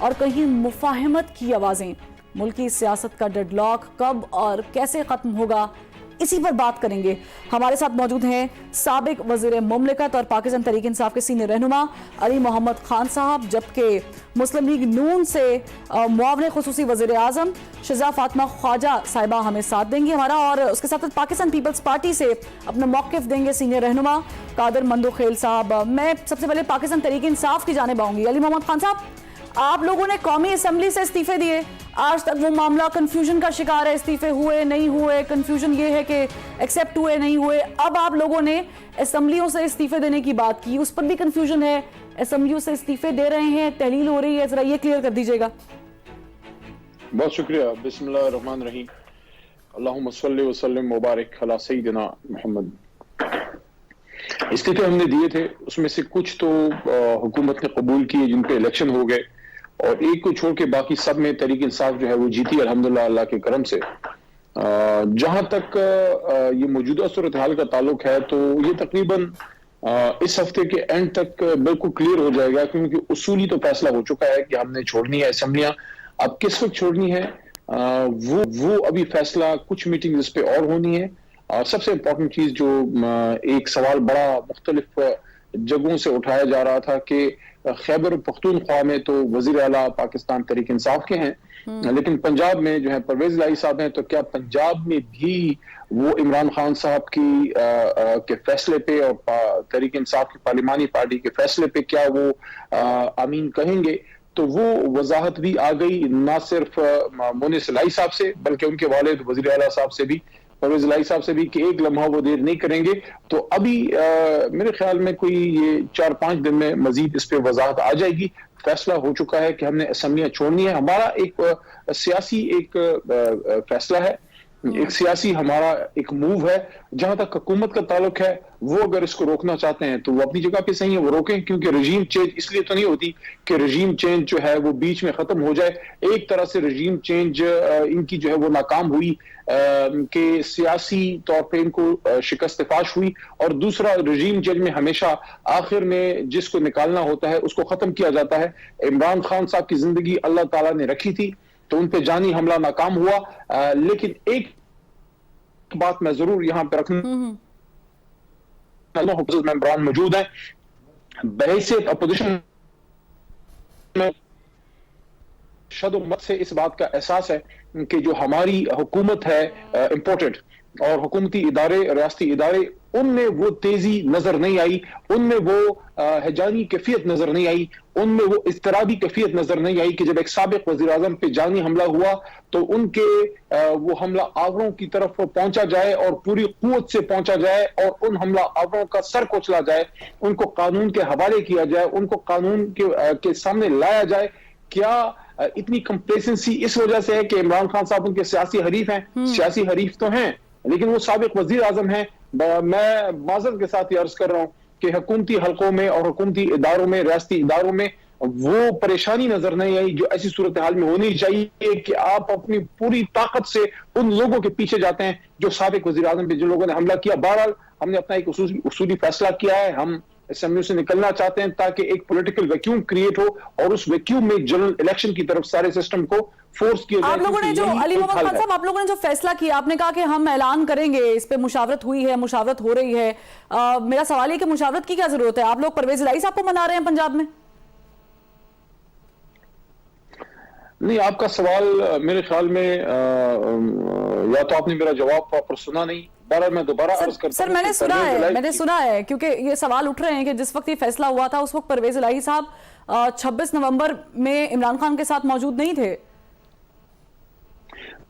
اور کہیں مفاہمت کی آوازیں. ملکی سیاست کا ڈیڈ لاک کب اور کیسے ختم ہوگا، اسی پر بات کریں گے. ہمارے ساتھ موجود ہیں سابق وزیر مملکت اور پاکستان تحریک انصاف کے سینئر رہنما علی محمد خان صاحب، جبکہ مسلم لیگ نون سے معاون خصوصی وزیر اعظم شہزاد فاطمہ خواجہ صاحبہ ہمیں ساتھ دیں گی ہمارا، اور اس کے ساتھ پاکستان پیپلز پارٹی سے اپنا موقف دیں گے سینئر رہنما قادر مندوخیل صاحب. میں سب سے پہلے پاکستان تحریک انصاف کی جانب آؤں گی. علی محمد خان صاحب، آپ لوگوں نے قومی اسمبلی سے استعفے دیے، آج تک وہ معاملہ کنفیوژن کا شکار ہے، استعفے ہوئے نہیں ہوئے، کنفیوژن یہ ہے کہ ایکسیپٹ ہوئے نہیں ہوئے. اب آپ لوگوں نے اسمبلیوں سے استعفے دینے کی بات کی، اس پر بھی کنفیوژن ہے، اسمبلیوں سے استعفے دے رہے ہیں، تحلیل ہو رہی ہے، ذرا یہ کلیئر کر دیجئے گا. بہت شکریہ. بسم اللہ الرحمن الرحیم. اللہم صلی وسلم مبارک علی سیدنا محمد. استعفے ہم نے دیے تھے، اس میں سے کچھ تو حکومت نے قبول کیے جن پہ الیکشن ہو گئے، اور ایک کو چھوڑ کے باقی سب میں تحریک انصاف جو ہے وہ جیتی الحمدللہ اللہ کے کرم سے. جہاں تک یہ موجودہ صورتحال کا تعلق ہے تو یہ تقریباً اس ہفتے کے اینڈ تک بالکل کلیئر ہو جائے گا، کیونکہ اصولی تو فیصلہ ہو چکا ہے کہ ہم نے چھوڑنی ہے اسمبلیاں. اب کس وقت چھوڑنی ہے وہ ابھی فیصلہ، کچھ میٹنگ اس پہ اور ہونی ہے. اور سب سے امپورٹنٹ چیز جو ایک سوال بڑا مختلف جگہوں سے اٹھایا جا رہا تھا کہ خیبر پختونخوا میں تو وزیر اعلیٰ پاکستان تحریک انصاف کے ہیں، لیکن پنجاب میں جو ہے پرویز الہی صاحب ہیں، تو کیا پنجاب میں بھی وہ عمران خان صاحب کے فیصلے پہ اور تحریک انصاف کی پارلیمانی پارٹی کے فیصلے پہ کیا وہ آمین کہیں گے؟ تو وہ وضاحت بھی آ گئی، نہ صرف مونس الہی صاحب سے بلکہ ان کے والد وزیر اعلیٰ صاحب سے بھی، پرویز الہی صاحب سے بھی، کہ ایک لمحہ وہ دیر نہیں کریں گے. تو ابھی میرے خیال میں کوئی یہ 4-5 دن میں مزید اس پہ وضاحت آ جائے گی. فیصلہ ہو چکا ہے کہ ہم نے اسمبلیاں چھوڑنی ہے. ہمارا ایک سیاسی ایک فیصلہ ہے، ایک سیاسی ہمارا ایک موو ہے. جہاں تک حکومت کا تعلق ہے، وہ اگر اس کو روکنا چاہتے ہیں تو وہ اپنی جگہ پہ صحیح ہے، وہ روکیں، کیونکہ رجیم چینج اس لیے تو نہیں ہوتی کہ رجیم چینج جو ہے وہ بیچ میں ختم ہو جائے. ایک طرح سے رجیم چینج ان کی جو ہے وہ ناکام ہوئی کہ سیاسی طور پہ ان کو شکست فاش ہوئی، اور دوسرا رجیم چینج میں ہمیشہ آخر میں جس کو نکالنا ہوتا ہے اس کو ختم کیا جاتا ہے. عمران خان صاحب کی زندگی اللہ تعالیٰ نے رکھی تھی تو ان پہ جانی حملہ ناکام ہوا. لیکن ایک بات میں ضرور یہاں پہ رکھنا، ممبران موجود ہیں بحیثیت اپوزیشن میں، شد و مت سے اس بات کا احساس ہے کہ جو ہماری حکومت ہے امپورٹڈ، اور حکومتی ادارے، ریاستی ادارے، ان میں وہ تیزی نظر نہیں آئی، ان میں وہ ہیجانی کیفیت نظر نہیں آئی، ان میں وہ اضطرابی کیفیت نظر نہیں آئی کہ جب ایک سابق وزیر اعظم پہ جانی حملہ ہوا تو ان کے وہ حملہ آوروں کی طرف پہنچا جائے اور پوری قوت سے پہنچا جائے اور ان حملہ آوروں کا سر کچلا جائے، ان کو قانون کے حوالے کیا جائے، ان کو قانون کے سامنے لایا جائے. کیا اتنی کمپلیسنسی اس وجہ سے ہے کہ عمران خان صاحب ان کے سیاسی حریف ہیں؟ سیاسی حریف تو ہیں لیکن وہ سابق وزیر اعظم ہیں. میں معذرت کے ساتھ یہ عرض کر رہا ہوں کہ حکومتی حلقوں میں اور حکومتی اداروں میں، ریاستی اداروں میں وہ پریشانی نظر نہیں آئی جو ایسی صورتحال میں ہونی چاہیے کہ آپ اپنی پوری طاقت سے ان لوگوں کے پیچھے جاتے ہیں جو سابق وزیر اعظم پہ جن لوگوں نے حملہ کیا. بہرحال ہم نے اپنا ایک اصولی فیصلہ کیا ہے، ہم اسمبلی سے نکلنا چاہتے ہیں تاکہ ایک پولیٹیکل ویکیوم کریٹ ہو، اور اس ویکیوم میں جنرل الیکشن کی طرف سارے سسٹم کو فورس کیا جائے. آپ لوگوں نے جو علی محمد خان صاحب، آپ لوگوں نے جو فیصلہ کیا، آپ نے کہا کہ ہم اعلان کریں گے، اس پہ مشاورت ہوئی ہے، مشاورت ہو رہی ہے. میرا سوال یہ کہ مشاورت کی کیا ضرورت ہے؟ آپ لوگ پرویز الہی صاحب کو منا رہے ہیں پنجاب میں؟ نہیں، آپ کا سوال میرے خیال میں یا تو آپ نے میرا جواب پراپر سنا نہیں. میں دوبارہ عرض کرتا ہوں سر، میں نے سنا ہے کیونکہ یہ سوال اٹھ رہے ہیں کہ جس وقت یہ فیصلہ ہوا تھا اس وقت پرویز الہی صاحب 26 نومبر میں عمران خان کے ساتھ موجود نہیں تھے.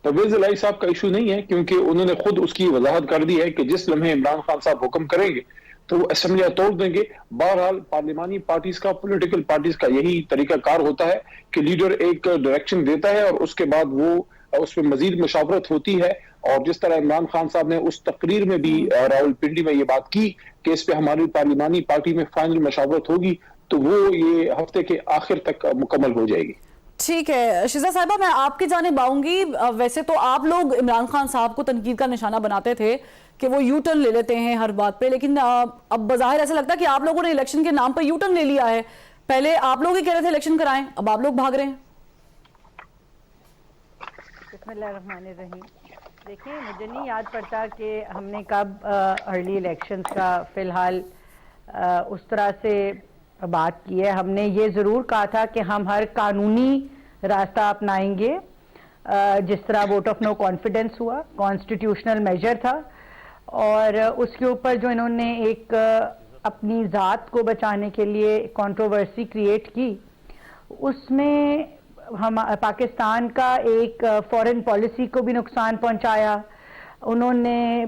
پرویز الہی صاحب کا ایشو نہیں ہے کیونکہ انہوں نے خود اس کی وضاحت کر دی ہے کہ جس لمحے عمران خان صاحب حکم کریں گے تو وہ اسمبلیاں توڑ دیں گے. بہرحال پارلیمانی پارٹیز کا، پولیٹیکل پارٹیز کا یہی طریقہ کار ہوتا ہے کہ لیڈر ایک ڈائریکشن دیتا ہے اور اس کے بعد وہ اس پہ مزید مشاورت ہوتی ہے. اور جس طرح عمران خان صاحب نے اس تقریر میں بھی راول پنڈی میں یہ بات کی کہ اس پہ ہماری پارلیمانی پارٹی میں فائنل مشاورت ہوگی، تو وہ یہ ہفتے کے آخر تک مکمل ہو جائے گی. ٹھیک ہے شہزاد صاحبہ، میں آپ کی جانب آؤں گی. ویسے تو آپ لوگ عمران خان صاحب کو تنقید کا نشانہ بناتے تھے کہ وہ یو ٹرن لے لیتے ہیں ہر بات پہ، لیکن اب بظاہر ایسا لگتا ہے کہ آپ لوگوں نے الیکشن کے نام پر یو ٹرن لے لیا ہے. پہلے آپ لوگ ہی کہہ رہے تھے الیکشن کرائیں، اب آپ لوگ بھاگ رہے ہیں. بسم اللہ الرحمن الرحیم. دیکھیں مجھے نہیں یاد پڑتا کہ ہم نے کب ارلی الیکشنز کا فی الحال اس طرح سے بات کی ہے. ہم نے یہ ضرور کہا تھا کہ ہم ہر قانونی راستہ اپنائیں گے، جس طرح ووٹ آف نو کانفیڈنس ہوا، کانسٹیٹیوشنل میجر تھا، اور اس کے اوپر جو انہوں نے ایک اپنی ذات کو بچانے کے لیے کنٹروورسی کریٹ کی، اس میں ہم پاکستان کا ایک فورن پالیسی کو بھی نقصان پہنچایا. انہوں نے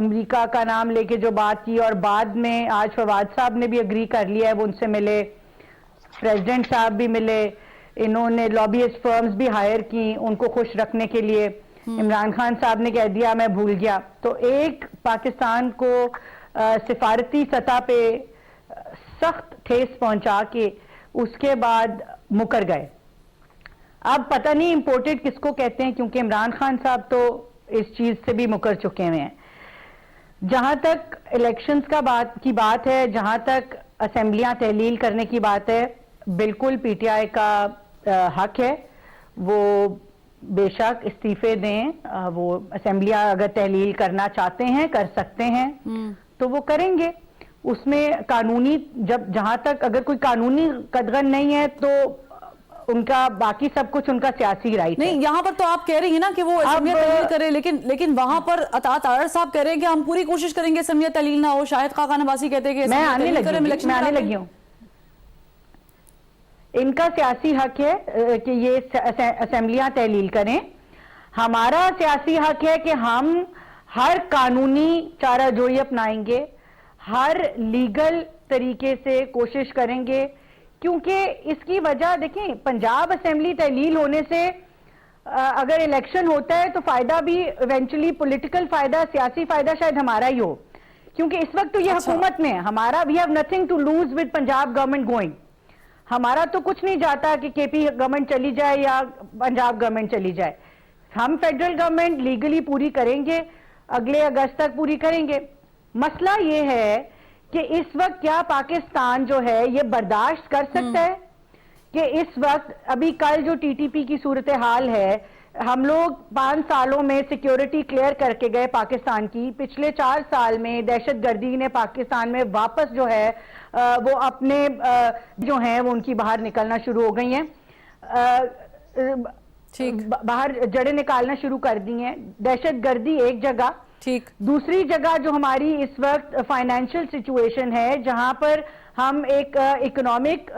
امریکہ کا نام لے کے جو بات کی، اور بعد میں آج فواد صاحب نے بھی اگری کر لیا ہے، وہ ان سے ملے، پریزیڈنٹ صاحب بھی ملے، انہوں نے لابیسٹ فرمز بھی ہائر کی ان کو خوش رکھنے کے لیے. عمران خان صاحب نے کہہ دیا میں بھول گیا. تو ایک پاکستان کو سفارتی سطح پہ سخت ٹھیس پہنچا کے اس کے بعد مکر گئے. اب پتہ نہیں امپورٹڈ کس کو کہتے ہیں، کیونکہ عمران خان صاحب تو اس چیز سے بھی مکر چکے ہوئے ہیں. جہاں تک الیکشنز کی بات ہے، جہاں تک اسمبلیاں تحلیل کرنے کی بات ہے، بالکل پی ٹی آئی کا حق ہے، وہ بے شک استعفے دیں. وہ اسمبلیاں اگر تحلیل کرنا چاہتے ہیں کر سکتے ہیں تو وہ کریں گے. اس میں قانونی جہاں تک اگر کوئی قانونی قدغن نہیں ہے تو ان کا باقی سب کچھ ان کا سیاسی رائٹ ہے. نہیں، یہاں پر تو آپ کہہ رہی ہیں نا کہ وہ اسمبلیت تحلیل کرے، لیکن وہاں پر اطاعت آرڈر صاحب کہہ رہے ہیں کہ ہم پوری کوشش کریں گے اسمبلیت تحلیل نہ ہو. شاہد خاقان عباسی کہتے ہیں کہ میں آنے لگی ہوں. ان کا سیاسی حق ہے کہ یہ اسمبلیاں تحلیل کریں. ہمارا سیاسی حق ہے کہ ہم ہر قانونی چارہ جوئی اپنائیں گے، ہر لیگل طریقے سے کوشش کریں گے. کیونکہ اس کی وجہ دیکھیں، پنجاب اسمبلی تحلیل ہونے سے اگر الیکشن ہوتا ہے تو فائدہ بھی ایونچولی پولیٹیکل فائدہ، سیاسی فائدہ شاید ہمارا ہی ہو. کیونکہ اس وقت تو یہ حکومت میں ہمارا we have nothing to lose with Punjab government going. ہمارا تو کچھ نہیں جاتا کہ کے پی گورنمنٹ چلی جائے یا پنجاب گورنمنٹ چلی جائے. ہم فیڈرل گورنمنٹ لیگلی پوری کریں گے، اگلے اگست تک پوری کریں گے. مسئلہ یہ ہے کہ اس وقت کیا پاکستان جو ہے یہ برداشت کر سکتا ہے کہ اس وقت ابھی کل جو ٹی ٹی پی کی صورتحال ہے، ہم لوگ 5 سالوں میں سیکیورٹی کلیئر کر کے گئے پاکستان کی. پچھلے 4 سال میں دہشت گردی نے پاکستان میں واپس جو ہے وہ اپنے جو ہیں وہ ان کی باہر نکلنا شروع ہو گئی ہیں، باہر جڑیں نکالنا شروع کر دی ہیں. دہشت گردی ایک جگہ، دوسری جگہ جو ہماری اس وقت فائنینشل سچویشن ہے، جہاں پر ہم ایک اکنامک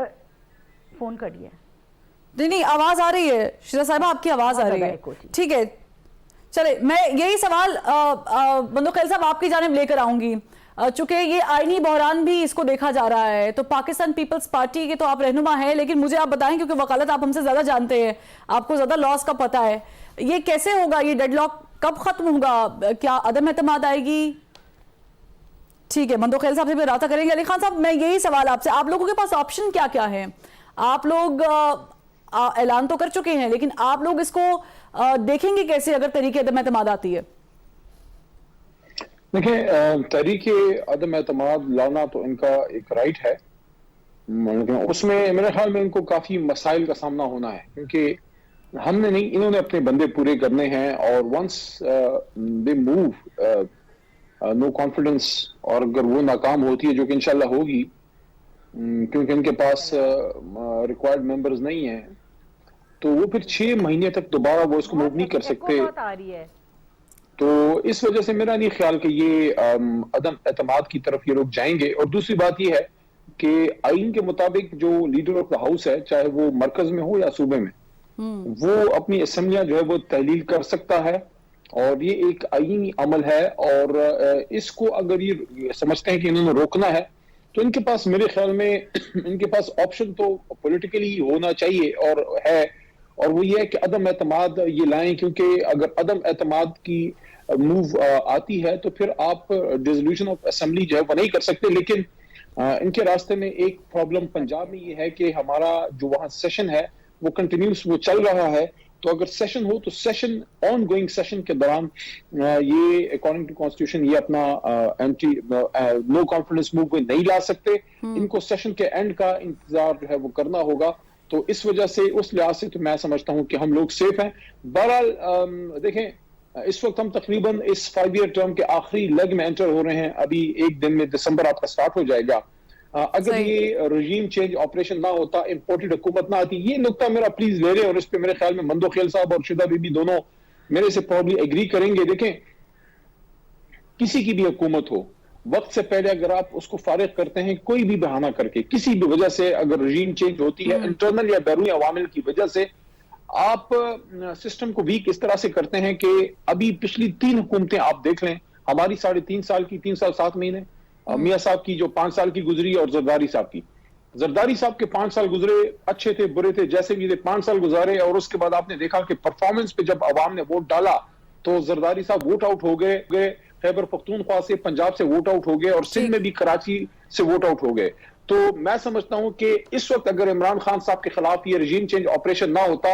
فون کریے. نہیں آواز آ رہی ہے شیرہ صاحبہ، آپ کی آواز آ رہی ہے. ٹھیک ہے، چلے میں یہی سوال بندو خیل صاحب آپ کی جانب لے کر آؤں گی. چونکہ یہ آئینی بحران بھی اس کو دیکھا جا رہا ہے، تو پاکستان پیپلز پارٹی کے تو آپ رہنما ہیں، لیکن مجھے آپ بتائیں کیونکہ وکالت آپ ہم سے زیادہ جانتے ہیں، آپ کو زیادہ لاس کا پتہ ہے، یہ کیسے ہوگا؟ یہ ڈیڈ لاک کب ختم ہوگا؟ کیا عدم اعتماد آئے گی؟ ٹھیک ہے، مندو خیل صاحب سے بھی رابطہ کریں گے. علی خان صاحب میں یہی سوال آپ سے، آپ لوگوں کے پاس آپشن کیا کیا ہے؟ آپ لوگ اعلان تو کر چکے ہیں، لیکن آپ لوگ اس کو دیکھیں گے کیسے اگر تحریک عدم اعتماد آتی ہے؟ دیکھیں، تحریک عدم اعتماد لانا تو ان کا ایک رائٹ ہے، اس میں میرے خیال میں ان کو کافی مسائل کا سامنا ہونا ہے، کیونکہ ہم نے نہیں، انہوں نے اپنے بندے پورے کرنے ہیں. اور once they move no confidence, اور اگر وہ ناکام ہوتی ہے جو کہ انشاءاللہ ہوگی، کیونکہ ان کے پاس ریکوائرڈ ممبرز نہیں ہیں، تو وہ پھر 6 مہینے تک دوبارہ وہ اس کو موو نہیں کر سکتے. تو اس وجہ سے میرا نہیں خیال کہ یہ عدم اعتماد کی طرف یہ لوگ جائیں گے. اور دوسری بات یہ ہے کہ آئین کے مطابق جو لیڈر آف دا ہاؤس ہے، چاہے وہ مرکز میں ہو یا صوبے میں، وہ اپنی اسمبلیاں جو ہے وہ تحلیل کر سکتا ہے، اور یہ ایک آئینی عمل ہے. اور اس کو اگر یہ سمجھتے ہیں کہ انہوں نے روکنا ہے، تو ان کے پاس میرے خیال میں ان کے پاس آپشن تو پولیٹیکلی ہونا چاہیے اور ہے، اور وہ یہ ہے کہ عدم اعتماد یہ لائیں. کیونکہ اگر عدم اعتماد کی موو آتی ہے تو پھر آپ ڈیزولوشن آف اسمبلی جو ہے وہ نہیں کر سکتے. لیکن ان کے راستے میں ایک پرابلم پنجاب میں یہ ہے کہ ہمارا جو وہاں سیشن ہے وہ کنٹینیوس وہ چل رہا ہے، تو اگر سیشن ہو تو سیشن آن گوئنگ سیشن کے دوران یہ اکارڈنگ ٹو کانسٹیٹیوشن یہ اپنا نو کانفیڈنس موو کو نہیں لا سکتے. ان کو سیشن کے اینڈ کا انتظار جو ہے وہ کرنا ہوگا. تو اس وجہ سے اس لحاظ سے تو میں سمجھتا ہوں کہ ہم لوگ سیف ہیں. بہرحال دیکھیں اس وقت ہم تقریباً اس 5 ایئر ٹرم کے آخری لیگ میں انٹر ہو رہے ہیں. ابھی ایک دن میں دسمبر آپ کا سٹارٹ ہو جائے گا. اگر یہ رجیم چینج آپریشن نہ ہوتا, امپورٹڈ حکومت نہ آتی, یہ نقطہ میرا پلیز لے رہے, اور اس پہ میرے خیال میں مندو خیل صاحب اور شدہ بی بی دونوں میرے سے پرابلی ایگری کریں گے. دیکھیں کسی کی بھی حکومت ہو, وقت سے پہلے اگر آپ اس کو فارغ کرتے ہیں کوئی بھی بہانہ کر کے, کسی بھی وجہ سے اگر رجیم چینج ہوتی ہے انٹرنل یا بیرونی عوامل کی وجہ سے, آپ سسٹم کو ویک اس طرح سے کرتے ہیں کہ ابھی پچھلی 3 حکومتیں آپ دیکھ لیں, ہماری 3.5 سال کی, 3 سال 7 مہینے, میاں صاحب کی جو 5 سال کی گزری, اور زرداری صاحب کی. زرداری صاحب کے 5 سال گزرے, اچھے تھے برے تھے جیسے بھی تھے, 5 سال گزارے, اور اس کے بعد آپ نے دیکھا کہ پرفارمنس پہ جب عوام نے ووٹ ڈالا تو زرداری صاحب ووٹ آؤٹ ہو گئے, خیبر پختونخوا سے, پنجاب سے ووٹ آؤٹ ہو گئے, اور سندھ میں بھی کراچی سے ووٹ آؤٹ ہو گئے. تو میں سمجھتا ہوں کہ اس وقت اگر عمران خان صاحب کے خلاف یہ رجیم چینج آپریشن نہ ہوتا,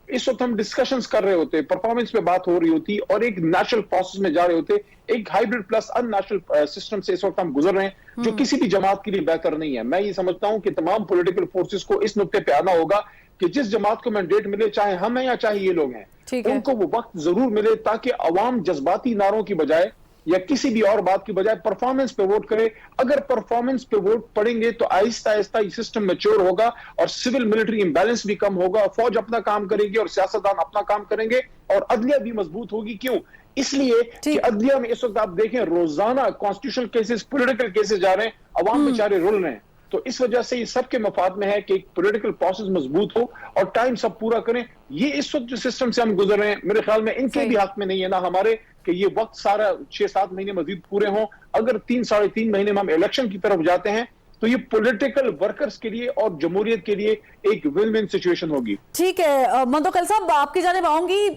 اس وقت ہم ڈسکشنز کر رہے ہوتے, پرفارمنس پہ بات ہو رہی ہوتی, اور ایک نیشنل پروسیس میں جا رہے ہوتے. ایک ہائیبرڈ پلس ان نیشنل سسٹم سے اس وقت ہم گزر رہے ہیں جو کسی بھی جماعت کے لیے بہتر نہیں ہے. میں یہ سمجھتا ہوں کہ تمام پولیٹیکل فورسز کو اس نقطے پہ آنا ہوگا کہ جس جماعت کو مینڈیٹ ملے, چاہے ہم ہیں یا چاہے یہ لوگ ہیں, ان کو وہ وقت ضرور ملے تاکہ عوام جذباتی نعروں کی بجائے یا کسی بھی اور بات کی بجائے پرفارمنس پہ ووٹ کرے. اگر پرفارمنس پہ ووٹ پڑیں گے تو آہستہ آہستہ یہ سسٹم میچور ہوگا, اور سول ملٹری امبیلنس بھی کم ہوگا, فوج اپنا کام کرے گی اور سیاستدان اپنا کام کریں گے, اور عدلیہ بھی مضبوط ہوگی. کیوں؟ اس لیے کہ عدلیہ میں اس وقت آپ دیکھیں روزانہ کانسٹیٹیوشنل کیسز, پولیٹیکل کیسز جا رہے ہیں, عوام بیچارے رول رہے ہیں. تو اس وجہ سے یہ سب کے مفاد میں ہے کہ ایک پولیٹیکل پروسیس مضبوط ہو اور ٹائم سب پورا کریں. یہ اس وقت جو سسٹم سے ہم گزر رہے ہیں میرے خیال میں ان کے بھی حق میں نہیں ہے, نہ ہمارے, کہ یہ وقت سارا 6-7 مہینے مزید پورے ہوں. اگر 3-3.5 مہینے میں ہم الیکشن کی طرف جاتے ہیں تو یہ پولیٹیکل ورکرز کے لیے اور جمہوریت کے لیے ایک ون ون سچویشن ہوگی. ٹھیک ہے مندو خیل صاحب, آپ کی جانب آؤں گی.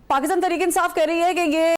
پاکستان تحریک انصاف کہہ رہی ہے کہ یہ